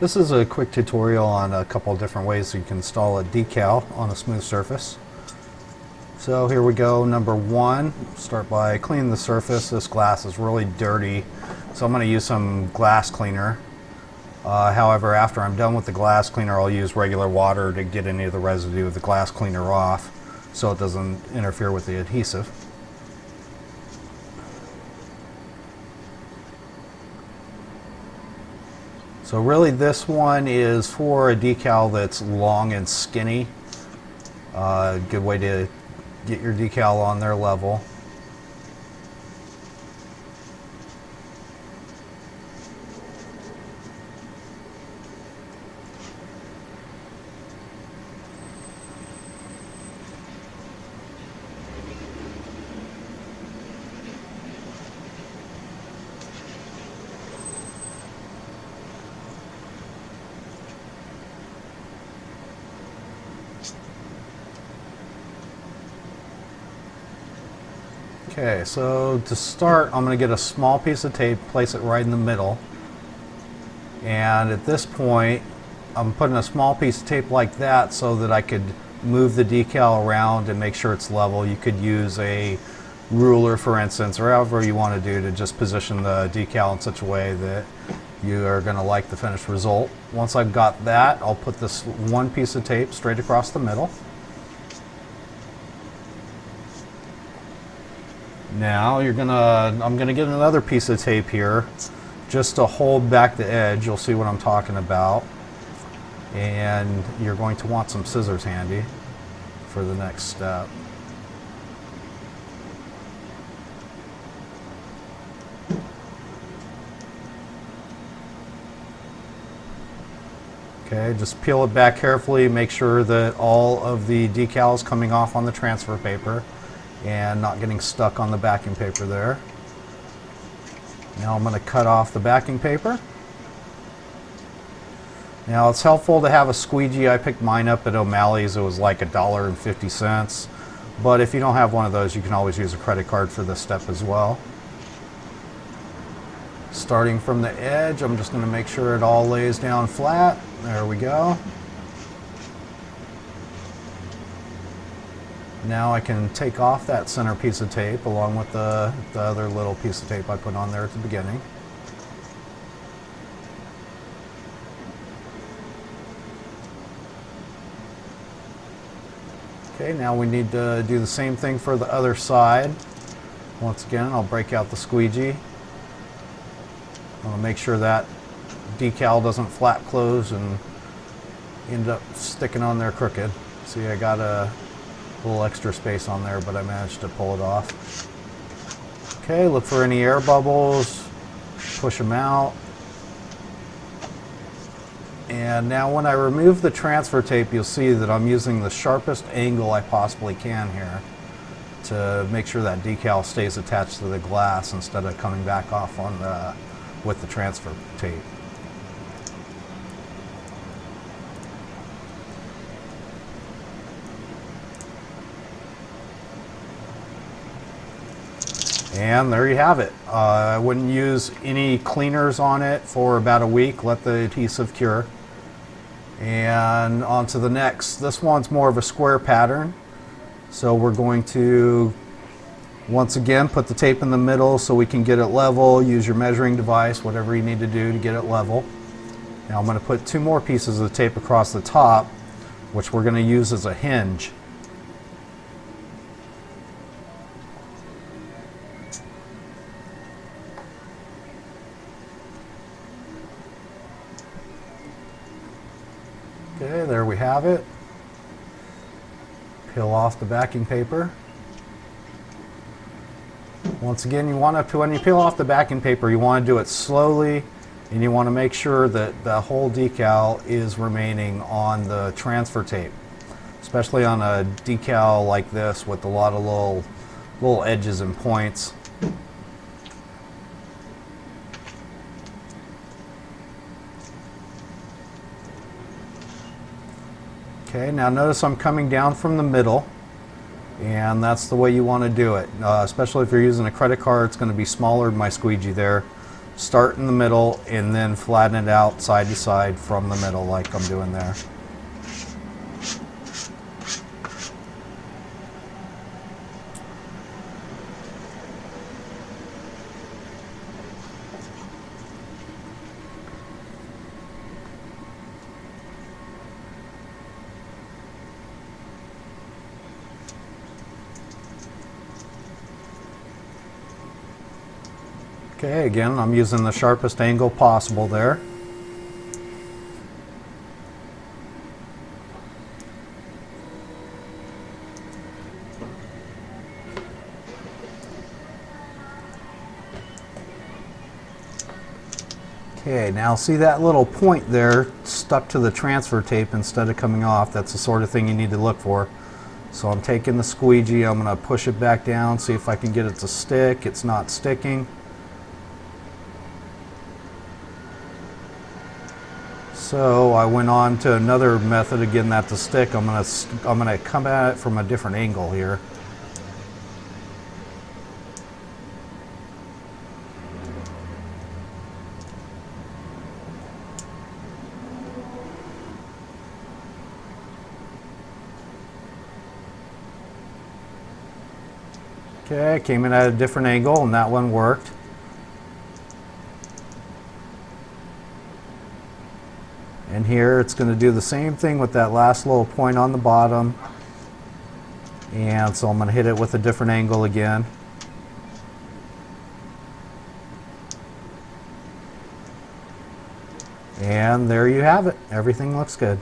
This is a quick tutorial on a couple of different ways you can install a decal on a smooth surface. So here we go. Number one, start by cleaning the surface. This glass is really dirty, so I'm going to use some glass cleaner. However, after I'm done with the glass cleaner, I'll use regular water to get any of the residue of the glass cleaner off so it doesn't interfere with the adhesive. So really this one is for a decal that's long and skinny. Good way to get your decal on their level. Okay, so to start, I'm going to get a small piece of tape, place it right in the middle, and at this point I'm putting a small piece of tape like that so that I could move the decal around and make sure it's level. You could use a ruler, for instance, or however you want to do to just position the decal in such a way that you are going to like the finished result. Once I've got that, I'll put this one piece of tape straight across the middle. Now I'm gonna get another piece of tape here just to hold back the edge. You'll see what I'm talking about, and you're going to want some scissors handy for the next step. Okay, just peel it back carefully, make sure that all of the decal is coming off on the transfer paper and not getting stuck on the backing paper there. Now I'm going to cut off the backing paper. Now it's helpful to have a squeegee. I picked mine up at O'Malley's. It was like $1.50. But if you don't have one of those, you can always use a credit card for this step as well. Starting from the edge, I'm just going to make sure it all lays down flat. There we go. Now I can take off that center piece of tape along with the other little piece of tape I put on there at the beginning. Okay, now we need to do the same thing for the other side. Once again, I'll break out the squeegee. I want to make sure that decal doesn't flat close and end up sticking on there crooked. See, I got a little extra space on there, but I managed to pull it off. Okay, look for any air bubbles, push them out. And now when I remove the transfer tape, you'll see that I'm using the sharpest angle I possibly can here to make sure that decal stays attached to the glass instead of coming back off on with the transfer tape. And there you have it. I wouldn't use any cleaners on it for about a week. Let the adhesive cure. And on to the next. This one's more of a square pattern. So we're going to, once again, put the tape in the middle so we can get it level. Use your measuring device, whatever you need to do to get it level. Now I'm going to put two more pieces of tape across the top, which we're going to use as a hinge. Okay, there we have it. Peel off the backing paper. Once again, when you peel off the backing paper, you want to do it slowly, and you want to make sure that the whole decal is remaining on the transfer tape, especially on a decal like this with a lot of little edges and points. Okay, now notice I'm coming down from the middle, and that's the way you want to do it. Especially if you're using a credit card, it's going to be smaller than my squeegee there. start in the middle and then flatten it out side to side from the middle like I'm doing there. Okay, again, I'm using the sharpest angle possible there. Okay, now see that little point there stuck to the transfer tape instead of coming off? That's the sort of thing you need to look for. So I'm taking the squeegee, I'm going to push it back down, see if I can get it to stick. It's not sticking. So I went on to another method of getting that to stick. I'm gonna come at it from a different angle here. Okay, I came in at a different angle and that one worked. And here it's going to do the same thing with that last little point on the bottom. And so I'm going to hit it with a different angle again. And there you have it. Everything looks good.